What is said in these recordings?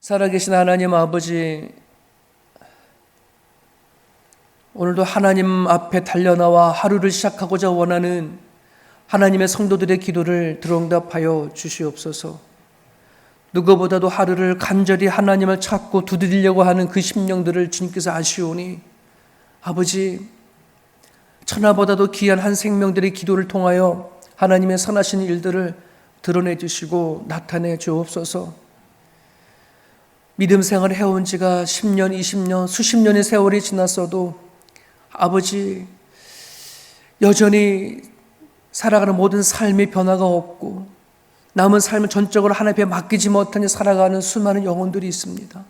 살아계신 하나님 아버지, 오늘도 하나님 앞에 달려나와 하루를 시작하고자 원하는 하나님의 성도들의 기도를 들어응답하여 주시옵소서. 누구보다도 하루를 간절히 하나님을 찾고 두드리려고 하는 그 심령들을 주님께서 아시오니 아버지, 천하보다도 귀한 한 생명들의 기도를 통하여 하나님의 선하신 일들을 드러내 주시고 나타내 주옵소서. 믿음 생활을 해온 지가 10년, 20년, 수십 년의 세월이 지났어도 아버지, 여전히 살아가는 모든 삶의 변화가 없고 남은 삶을 전적으로 하나님 앞에 맡기지 못하니 살아가는 수많은 영혼들이 있습니다.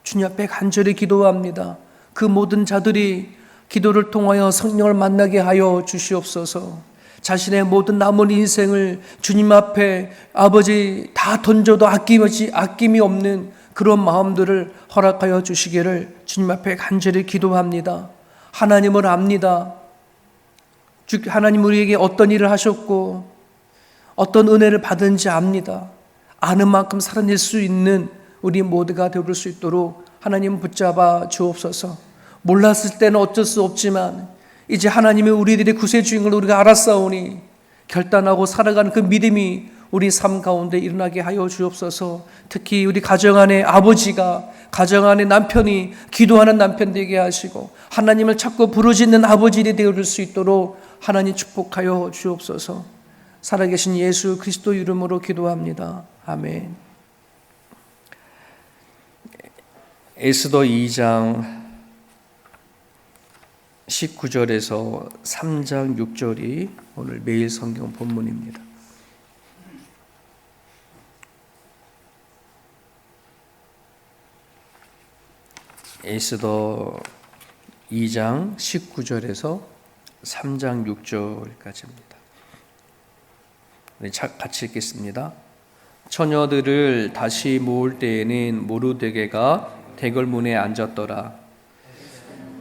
주님 앞에 간절히 기도합니다. 그 모든 자들이 기도를 통하여 성령을 만나게 하여 주시옵소서. 자신의 모든 남은 인생을 주님 앞에 아버지 다 던져도 아낌이 없는 그런 마음들을 허락하여 주시기를 주님 앞에 간절히 기도합니다. 하나님을 압니다. 하나님 우리에게 어떤 일을 하셨고 어떤 은혜를 받은지 압니다. 아는 만큼 살아낼 수 있는 우리 모두가 되어줄 수 있도록 하나님 붙잡아 주옵소서. 몰랐을 때는 어쩔 수 없지만 이제 하나님의 우리들의 구세주인 걸 우리가 알았사오니 결단하고 살아가는 그 믿음이 우리 삶 가운데 일어나게 하여 주옵소서. 특히 우리 가정 안에 아버지가, 가정 안에 남편이 기도하는 남편 되게 하시고 하나님을 찾고 부르짖는 아버지들이 되어줄 수 있도록 하나님 축복하여 주옵소서. 살아계신 예수 그리스도 이름으로 기도합니다. 아멘. 에스더 2장 19절에서 3장 6절이 오늘 매일 성경 본문입니다. 에스더 2장 19절에서 3장 6절까지입니다. 우리 같이 읽겠습니다. 처녀들을 다시 모을 때에는 모르드게가 대궐문에 앉았더라.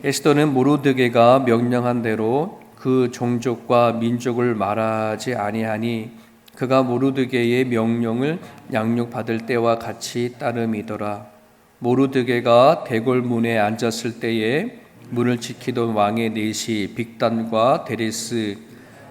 에스더는 모르드게가 명령한 대로 그 종족과 민족을 말하지 아니하니 그가 모르드게의 명령을 양육받을 때와 같이 따름이더라. 모르드게가 대궐문에 앉았을 때에 문을 지키던 왕의 넷이 빅단과 데레스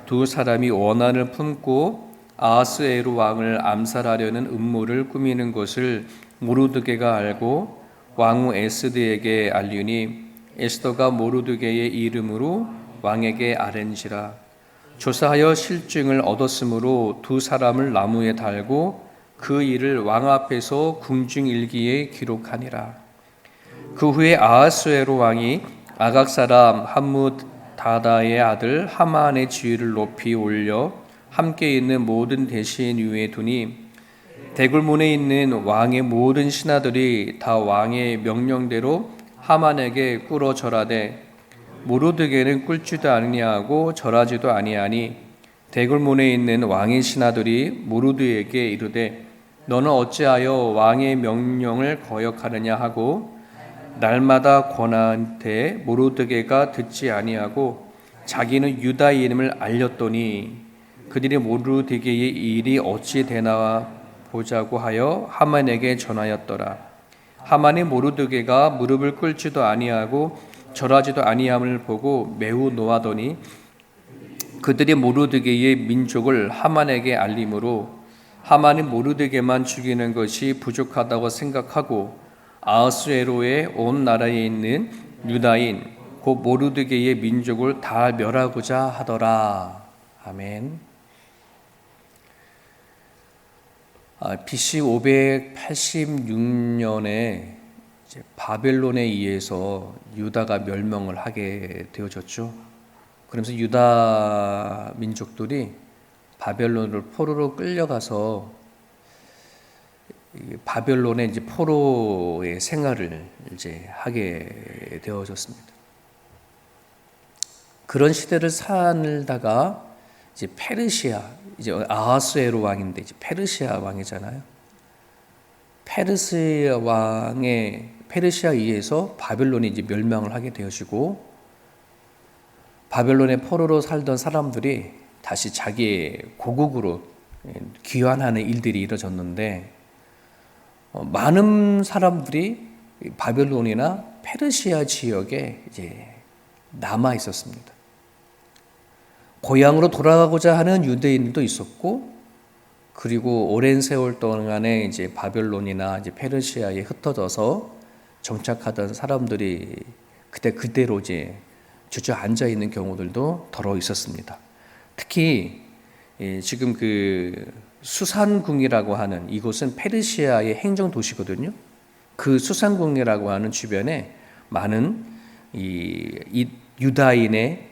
두 사람이 원한을 품고 아하스에로 왕을 암살하려는 음모를 꾸미는 것을 모르드게가 알고 왕후 에스더에게 알리니 에스더가 모르드게의 이름으로 왕에게 아뢰니라. 조사하여 실증을 얻었으므로 두 사람을 나무에 달고 그 일을 왕 앞에서 궁중일기에 기록하니라. 그 후에 아하스웨로 왕이 아각 사람 함무다다의 아들 하만의 지위를 높이 올려 함께 있는 모든 대신 위에 두니 대궐문에 있는 왕의 모든 신하들이 다 왕의 명령대로 하만에게 꿇어 절하되 모르드게는 꿇지도 아니하고 절하지도 아니하니 대궐문에 있는 왕의 신하들이 모르드게에게 이르되 너는 어찌하여 왕의 명령을 거역하느냐 하고 날마다 권한테 모르드게가 듣지 아니하고 자기는 유다인임을 알렸더니 그들이 모르드게의 일이 어찌 되나 보자고 하여 하만에게 전하였더라. 하만이 모르드게가 무릎을 꿇지도 아니하고 절하지도 아니함을 보고 매우 노하더니 그들이 모르드게의 민족을 하만에게 알림으로 하만이 모르드게만 죽이는 것이 부족하다고 생각하고 아하수에로의 온 나라에 있는 유다인 곧 모르드게의 민족을 다 멸하고자 하더라. 아멘. BC 586년에 바벨론에 의해서 유다가 멸망을 하게 되어졌죠. 그러면서 유다 민족들이 바벨론을 포로로 끌려가서 바벨론의 이제 포로의 생활을 이제 하게 되어졌습니다. 그런 시대를 살다가 이제 페르시아, 이제 아하수에로 왕인데 이제 페르시아 왕이잖아요. 페르시아에 의해서 바벨론이 이제 멸망을 하게 되어지고 바벨론의 포로로 살던 사람들이 다시 자기의 고국으로 귀환하는 일들이 이루어졌는데 많은 사람들이 바벨론이나 페르시아 지역에 이제 남아 있었습니다. 고향으로 돌아가고자 하는 유대인도 있었고, 그리고 오랜 세월 동안에 이제 바벨론이나 이제 페르시아에 흩어져서 정착하던 사람들이 그대로 이제 주저앉아 있는 경우들도 더러 있었습니다. 특히 지금 그 수산궁이라고 하는 이곳은 페르시아의 행정 도시거든요. 그 수산궁이라고 하는 주변에 많은 이 유다인들,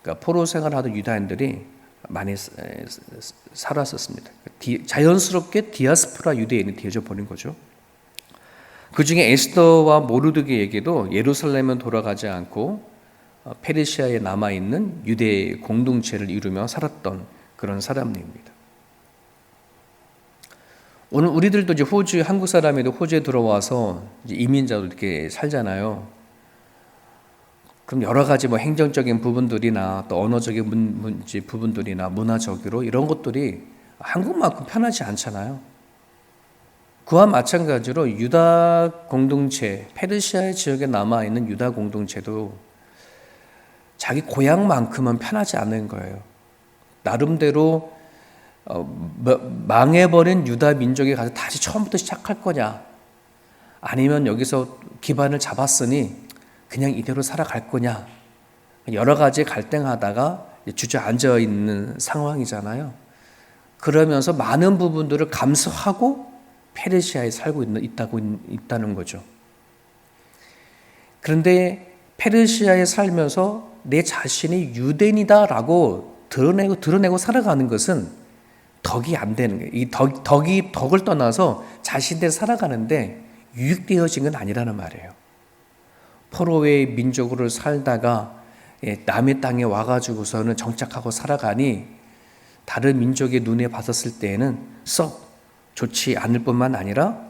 그러니까 포로 생활하던 유다인들이 많이 살았었습니다. 자연스럽게 디아스포라 유대인이 되어져 버린 거죠. 그 중에 에스더와 모르드게에게도 예루살렘은 돌아가지 않고 페르시아에 남아있는 유대 공동체를 이루며 살았던 그런 사람입니다. 오늘 우리들도 이제 호주, 한국 사람에도 호주에 들어와서 이제 이민자로 이렇게 살잖아요. 그럼 여러 가지 뭐 행정적인 부분들이나 또 언어적인 문제 부분들이나 문화적으로 이런 것들이 한국만큼 편하지 않잖아요. 그와 마찬가지로 유다 공동체, 페르시아 지역에 남아있는 유다 공동체도 자기 고향만큼은 편하지 않은 거예요. 나름대로 망해버린 유다 민족에 가서 다시 처음부터 시작할 거냐, 아니면 여기서 기반을 잡았으니 그냥 이대로 살아갈 거냐, 여러 가지 갈등하다가 주저앉아 있는 상황이잖아요. 그러면서 많은 부분들을 감수하고 페르시아에 살고 있다는 거죠. 그런데 페르시아에 살면서 내 자신이 유대인이다라고 드러내고 살아가는 것은 덕이 안 되는 거예요. 이 덕을 떠나서 자신들 살아가는데 유익되어진 건 아니라는 말이에요. 포로의 민족으로 살다가 남의 땅에 와가지고서는 정착하고 살아가니 다른 민족의 눈에 봤었을 때에는 썩 좋지 않을 뿐만 아니라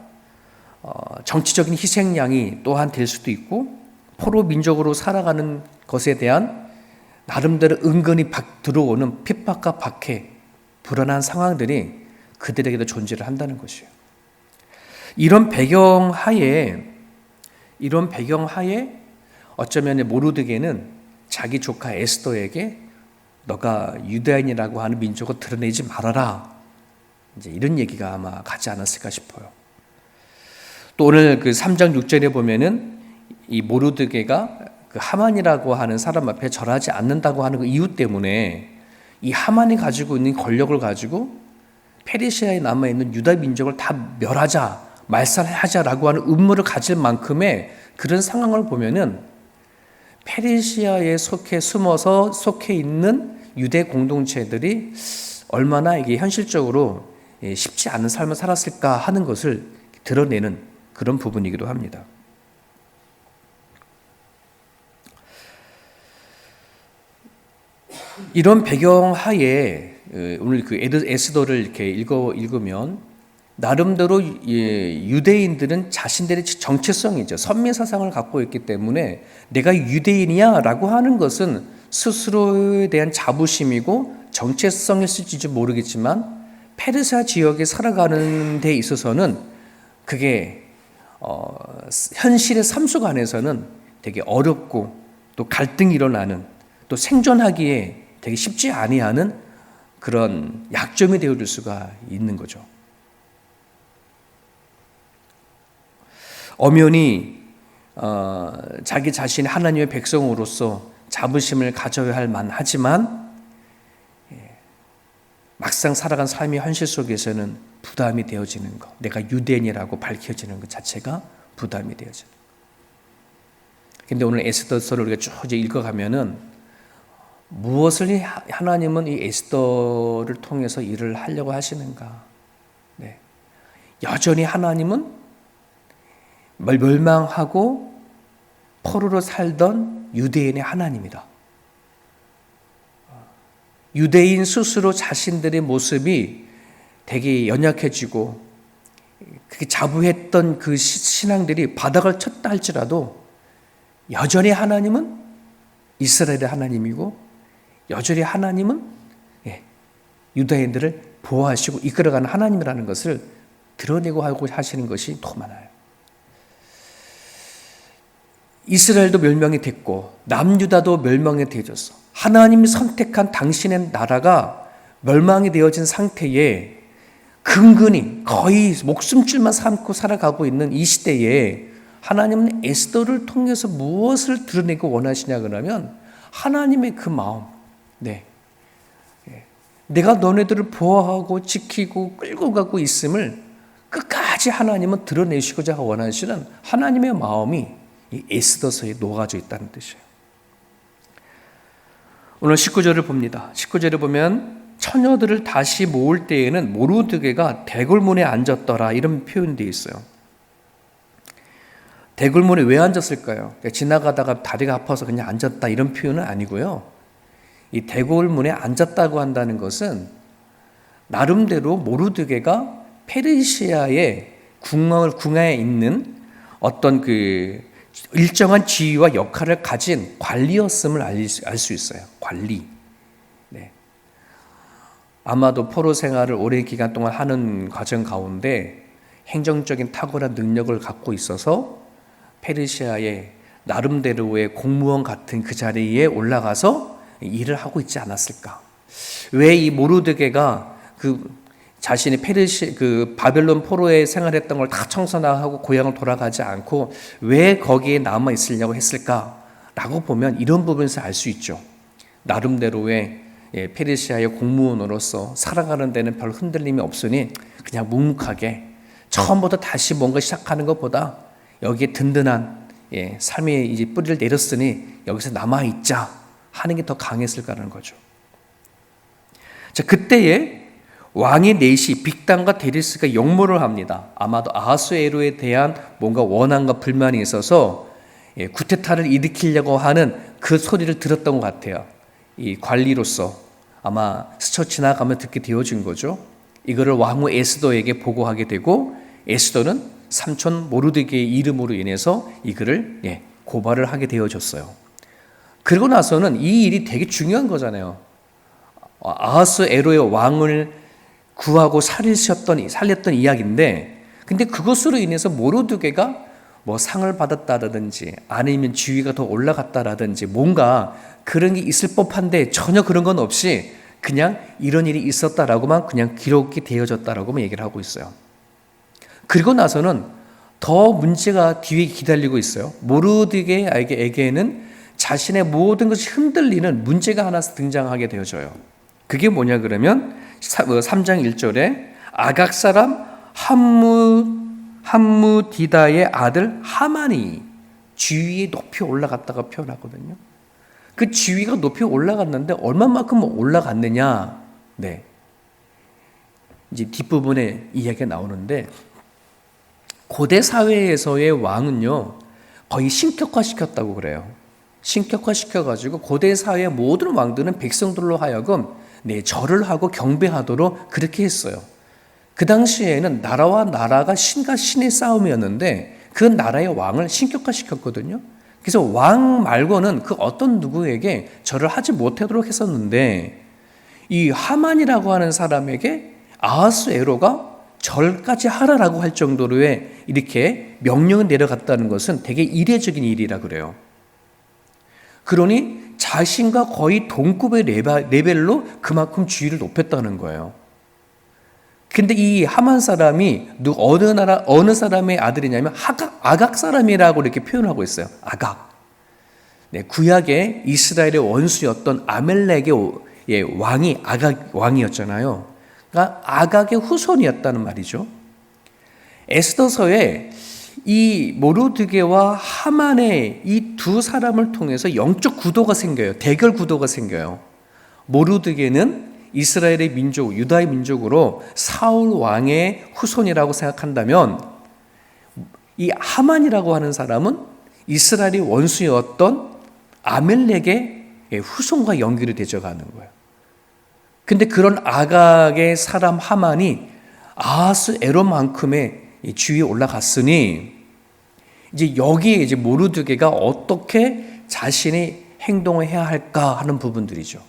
정치적인 희생양이 또한 될 수도 있고, 포로 민족으로 살아가는 것에 대한 나름대로 은근히 들어오는 핍박과 박해, 불안한 상황들이 그들에게도 존재를 한다는 것이에요. 이런 배경 하에 어쩌면 모르드게는 자기 조카 에스더에게 너가 유대인이라고 하는 민족을 드러내지 말아라, 이제 이런 얘기가 아마 가지 않았을까 싶어요. 또 오늘 그 3장 6절에 보면은 이 모르드게가 그 하만이라고 하는 사람 앞에 절하지 않는다고 하는 그 이유 때문에 이 하만이 가지고 있는 권력을 가지고 페르시아에 남아있는 유다 민족을 다 멸하자, 말살하자라고 하는 음모를 가질 만큼의 그런 상황을 보면은 페르시아에 속해 있는 유대 공동체들이 얼마나 이게 현실적으로 쉽지 않은 삶을 살았을까 하는 것을 드러내는 그런 부분이기도 합니다. 이런 배경 하에 오늘 그 에스더를 이렇게 읽으면 나름대로 유대인들은 자신들의 정체성이죠. 선미 사상을 갖고 있기 때문에 내가 유대인이야 라고 하는 것은 스스로에 대한 자부심이고 정체성일지 모르겠지만 페르시아 지역에 살아가는 데 있어서는 그게 현실의 삶 속 안에서는 되게 어렵고 또 갈등이 일어나는, 또 생존하기에 되게 쉽지 아니하는 그런 약점이 되어줄 수가 있는 거죠. 엄연히 자기 자신이 하나님의 백성으로서 자부심을 가져야 할 만하지만 막상 살아간 삶의 현실 속에서는 부담이 되어지는 것, 내가 유대인이라고 밝혀지는 것 자체가 부담이 되어지는 것. 그런데 오늘 에스더서를 우리가 쭉 이제 읽어가면은 무엇을 하나님은 이 에스더를 통해서 일을 하려고 하시는가? 네. 여전히 하나님은 멸망하고 포로로 살던 유대인의 하나님이다. 유대인 스스로 자신들의 모습이 되게 연약해지고 그게 자부했던 그 신앙들이 바닥을 쳤다 할지라도 여전히 하나님은 이스라엘의 하나님이고 여전히 하나님은 유다인들을 보호하시고 이끌어가는 하나님이라는 것을 드러내고 하고 하시는 것이 더 많아요. 이스라엘도 멸망이 됐고 남유다도 멸망이 되어졌어. 하나님이 선택한 당신의 나라가 멸망이 되어진 상태에 근근히 거의 목숨줄만 삼고 살아가고 있는 이 시대에 하나님은 에스더를 통해서 무엇을 드러내고 원하시냐 그러면 하나님의 그 마음, 내가 너네들을 보호하고 지키고 끌고 가고 있음을 끝까지 하나님은 드러내시고자 원하시는 하나님의 마음이 이 에스더서에 녹아져 있다는 뜻이에요. 오늘 19절을 봅니다. 19절에 보면 처녀들을 다시 모을 때에는 모르드게가 대궐문에 앉았더라 이런 표현되어 있어요. 대궐문에 왜 앉았을까요? 지나가다가 다리가 아파서 그냥 앉았다 이런 표현은 아니고요. 이 대궐문에 앉았다고 한다는 것은 나름대로 모르드게가 페르시아의 궁하에 있는 어떤 그 일정한 지위와 역할을 가진 관리였음을 알 수 있어요. 관리. 아마도 포로 생활을 오랜 기간 동안 하는 과정 가운데 행정적인 탁월한 능력을 갖고 있어서 페르시아의 나름대로의 공무원 같은 그 자리에 올라가서 일을 하고 있지 않았을까? 왜 이 모르드게가 그 자신이 그 바벨론 포로에 생활했던 걸 다 청산하고 고향을 돌아가지 않고 왜 거기에 남아 있으려고 했을까라고 보면 이런 부분에서 알 수 있죠. 나름대로의 페르시아의 공무원으로서 살아가는 데는 별 흔들림이 없으니 그냥 묵묵하게 처음부터 다시 뭔가 시작하는 것보다 여기에 든든한 삶의 이제 뿌리를 내렸으니 여기서 남아 있자 하는 게 더 강했을까라는 거죠. 자, 그때에 왕의 넷이 빅단과 데리스가 역모를 합니다. 아마도 아하수에로에 대한 뭔가 원한과 불만이 있어서 구테타를 일으키려고 하는 그 소리를 들었던 것 같아요. 이 관리로서 아마 스쳐 지나가면 듣게 되어진 거죠. 이거를 왕후 에스더에게 보고하게 되고 에스더는 삼촌 모르드게의 이름으로 인해서 이거를 고발을 하게 되어졌어요. 그리고 나서는 이 일이 되게 중요한 거잖아요. 아하수에로의 왕을 구하고 살렸던 이야기인데, 근데 그것으로 인해서 모르드게가 뭐 상을 받았다라든지 아니면 지위가 더 올라갔다라든지 뭔가 그런 게 있을 법한데 전혀 그런 건 없이 그냥 이런 일이 있었다라고만 그냥 기록이 되어졌다라고만 얘기를 하고 있어요. 그리고 나서는 더 문제가 뒤에 기다리고 있어요. 모르드게에게는 자신의 모든 것이 흔들리는 문제가 하나 등장하게 되어져요. 그게 뭐냐 그러면 3장 1절에 아각 사람 함무디다의 아들 하만이 지위에 높이 올라갔다가 표현하거든요. 그 지위가 높이 올라갔는데 얼마만큼 올라갔느냐? 이제 뒷부분에 이야기가 나오는데 고대 사회에서의 왕은요 거의 신격화시켰다고 그래요. 신격화시켜가지고 고대 사회의 모든 왕들은 백성들로 하여금 절을 하고 경배하도록 그렇게 했어요. 그 당시에는 나라와 나라가 신과 신의 싸움이었는데 그 나라의 왕을 신격화시켰거든요. 그래서 왕 말고는 그 어떤 누구에게 절을 하지 못하도록 했었는데 이 하만이라고 하는 사람에게 아하수에로가 절까지 하라라고 할 정도로의 이렇게 명령을 내려갔다는 것은 되게 이례적인 일이라 그래요. 그러니 자신과 거의 동급의 레벨로 그만큼 지위를 높였다는 거예요. 근데 이 하만 사람이 어느 사람의 아들이냐면 아각 사람이라고 이렇게 표현하고 있어요. 아각. 구약의 이스라엘의 원수였던 아멜렉의 왕이 아각 왕이었잖아요. 그러니까 아각의 후손이었다는 말이죠. 에스더서에 이 모르드게와 하만의 이 두 사람을 통해서 영적 구도가 생겨요. 대결 구도가 생겨요. 모르드게는 이스라엘의 민족, 유다의 민족으로 사울 왕의 후손이라고 생각한다면 이 하만이라고 하는 사람은 이스라엘의 원수였던 아멜렉의 후손과 연결이 되어가는 거예요. 근데 그런 아각의 사람 하만이 아하수에로만큼의 지위에 올라갔으니 이제 여기에 이제 모르드게가 어떻게 자신의 행동을 해야 할까 하는 부분들이죠.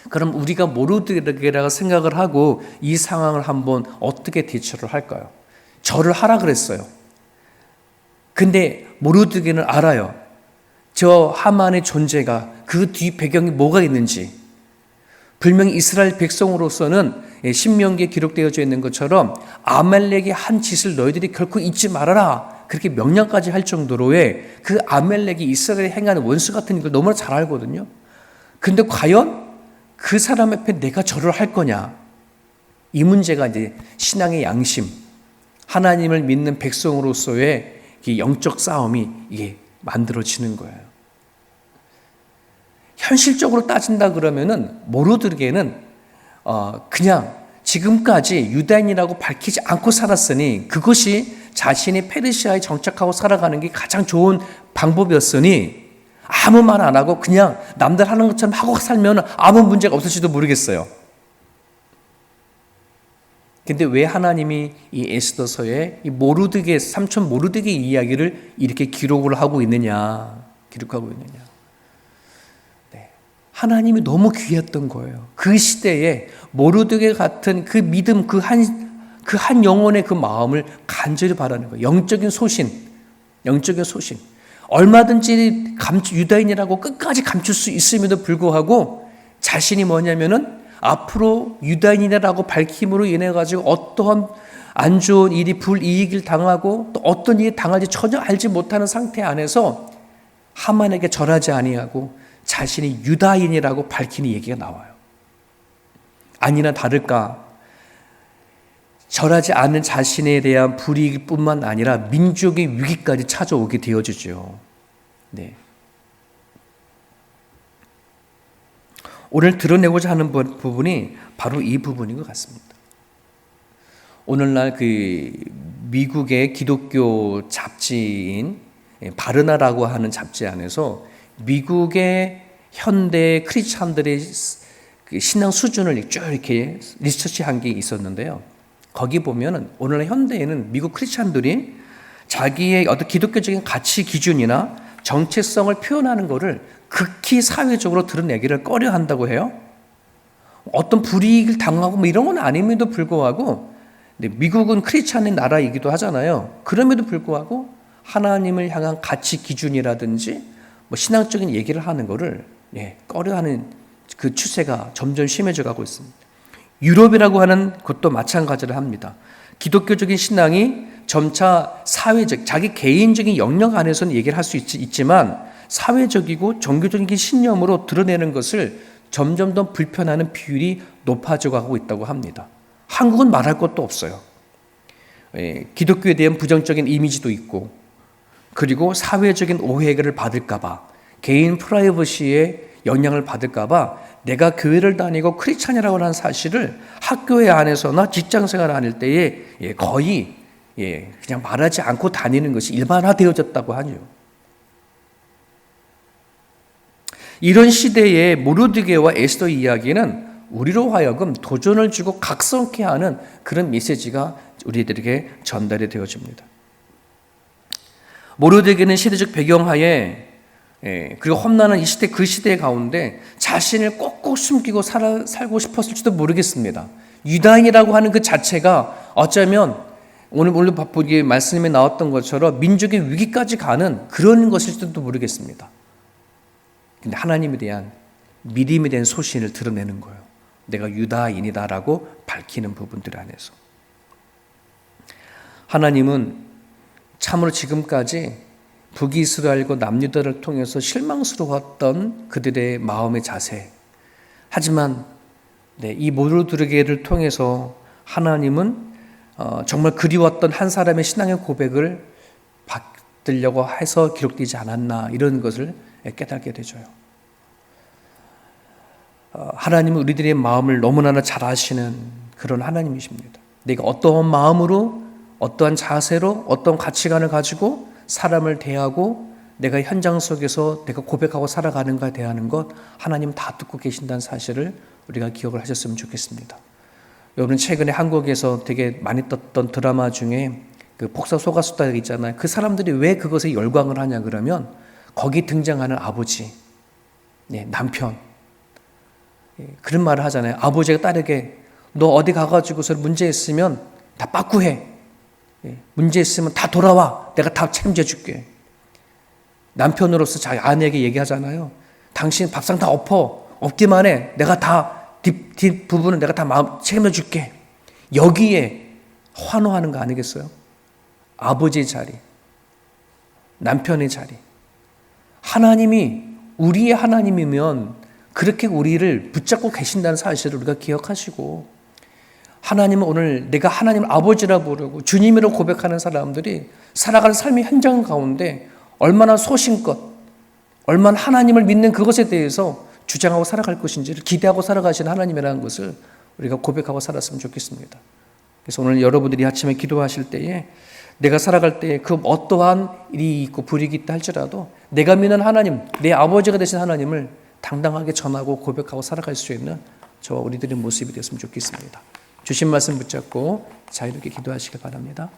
그럼 우리가 모르드게라고 생각을 하고 이 상황을 한번 어떻게 대처를 할까요? 절을 하라 그랬어요. 근데 모르드게는 알아요. 저 하만의 존재가 그 뒤 배경이 뭐가 있는지. 분명히 이스라엘 백성으로서는 신명기에 기록되어져 있는 것처럼 아말렉의 한 짓을 너희들이 결코 잊지 말아라. 그렇게 명령까지 할 정도로의 그 아말렉이 이스라엘에 행하는 원수 같은 걸 너무나 잘 알거든요. 근데 과연 그 사람 앞에 내가 절을 할 거냐? 이 문제가 이제 신앙의 양심, 하나님을 믿는 백성으로서의 영적 싸움이 이게 만들어지는 거예요. 현실적으로 따진다 그러면은 모르드게는 그냥 지금까지 유다인이라고 밝히지 않고 살았으니 그것이 자신이 페르시아에 정착하고 살아가는 게 가장 좋은 방법이었으니 아무 말 안 하고 그냥 남들 하는 것처럼 하고 살면 아무 문제가 없을지도 모르겠어요. 근데 왜 하나님이 이 에스더서에 이 모르드게, 삼촌 모르드게 이야기를 이렇게 기록을 하고 있느냐, 기록하고 있느냐. 네. 하나님이 너무 귀했던 거예요. 그 시대에 모르드게 같은 그 믿음, 그 한 영혼의 그 마음을 간절히 바라는 거예요. 영적인 소신. 얼마든지 유다인이라고 끝까지 감출 수 있음에도 불구하고 자신이 뭐냐면은 앞으로 유다인이라고 밝힘으로 인해 가지고 어떠한 안 좋은 일이 불이익을 당하고 또 어떤 일이 당할지 전혀 알지 못하는 상태 안에서 하만에게 절하지 아니하고 자신이 유다인이라고 밝히는 얘기가 나와요. 아니나 다를까 절하지 않는 자신에 대한 불이익뿐만 아니라 민족의 위기까지 찾아오게 되어지죠. 네. 오늘 드러내고자 하는 부분이 바로 이 부분인 것 같습니다. 오늘날 그 미국의 기독교 잡지인 바르나라고 하는 잡지 안에서 미국의 현대 크리스찬들의 신앙 수준을 쭉 이렇게 리서치한 게 있었는데요. 거기 보면은 오늘날 현대에는 미국 크리스찬들이 자기의 어떤 기독교적인 가치 기준이나 정체성을 표현하는 것을 극히 사회적으로 드러내기를 꺼려 한다고 해요. 어떤 불이익을 당하고 뭐 이런 건 아님에도 불구하고 미국은 크리스찬의 나라이기도 하잖아요. 그럼에도 불구하고 하나님을 향한 가치 기준이라든지 뭐 신앙적인 얘기를 하는 것을 꺼려하는 그 추세가 점점 심해져 가고 있습니다. 유럽이라고 하는 곳도 마찬가지를 합니다. 기독교적인 신앙이 점차 사회적, 자기 개인적인 영역 안에서는 얘기를 할 수 있지만 사회적이고 종교적인 신념으로 드러내는 것을 점점 더 불편하는 비율이 높아져 가고 있다고 합니다. 한국은 말할 것도 없어요. 기독교에 대한 부정적인 이미지도 있고, 그리고 사회적인 오해를 받을까 봐, 개인 프라이버시에 영향을 받을까 봐 내가 교회를 다니고 크리스찬이라고 하는 사실을 학교에 안에서나 직장생활 할 때에 거의 그냥 말하지 않고 다니는 것이 일반화되어졌다고 하죠. 이런 시대에 모르드게와 에스더 이야기는 우리로 하여금 도전을 주고 각성케 하는 그런 메시지가 우리들에게 전달이 되어집니다. 모르드게는 시대적 배경하에 그리고 험난한 이 시대, 그 시대 가운데 자신을 꼭꼭 숨기고 살고 싶었을지도 모르겠습니다. 유다인이라고 하는 그 자체가 어쩌면 오늘 보기 말씀에 나왔던 것처럼 민족의 위기까지 가는 그런 것일지도 모르겠습니다. 근데 하나님에 대한 믿음에 대한 소신을 드러내는 거예요. 내가 유다인이다라고 밝히는 부분들 안에서. 하나님은 참으로 지금까지 북이스라엘과 남유다를 통해서 실망스러웠던 그들의 마음의 자세. 하지만 이 모르드게를 통해서 하나님은 정말 그리웠던 한 사람의 신앙의 고백을 받으려고 해서 기록되지 않았나, 이런 것을 깨닫게 되죠. 하나님은 우리들의 마음을 너무나 잘 아시는 그런 하나님이십니다. 내가 어떠한 마음으로, 어떠한 자세로, 어떤 가치관을 가지고 사람을 대하고 내가 현장 속에서 내가 고백하고 살아가는가에 대한 것 하나님 다 듣고 계신다는 사실을 우리가 기억을 하셨으면 좋겠습니다. 여러분, 최근에 한국에서 되게 많이 떴던 드라마 중에 그 폭삭 소가수다 있잖아요. 그 사람들이 왜 그것에 열광을 하냐 그러면 거기 등장하는 아버지, 남편, 그런 말을 하잖아요. 아버지가 딸에게 너 어디 가가지고서 문제 있으면 다 빠꾸해. 문제 있으면 다 돌아와. 내가 다 책임져 줄게. 남편으로서 자기 아내에게 얘기하잖아요. 당신 밥상 다 엎어. 엎기만 해. 내가 다 뒷 부분은 내가 다 마음 책임져 줄게. 여기에 환호하는 거 아니겠어요? 아버지의 자리, 남편의 자리. 하나님이 우리의 하나님이면 그렇게 우리를 붙잡고 계신다는 사실을 우리가 기억하시고, 하나님은 오늘 내가 하나님을 아버지라 부르고 주님이라고 고백하는 사람들이 살아가는 삶의 현장 가운데 얼마나 소신껏, 얼마나 하나님을 믿는 그것에 대해서 주장하고 살아갈 것인지를 기대하고 살아가시는 하나님이라는 것을 우리가 고백하고 살았으면 좋겠습니다. 그래서 오늘 여러분들이 아침에 기도하실 때에 내가 살아갈 때에 그 어떠한 일이 있고 불이익이 있다 할지라도 내가 믿는 하나님, 내 아버지가 되신 하나님을 당당하게 전하고 고백하고 살아갈 수 있는 저와 우리들의 모습이 됐으면 좋겠습니다. 주신 말씀 붙잡고 자유롭게 기도하시길 바랍니다.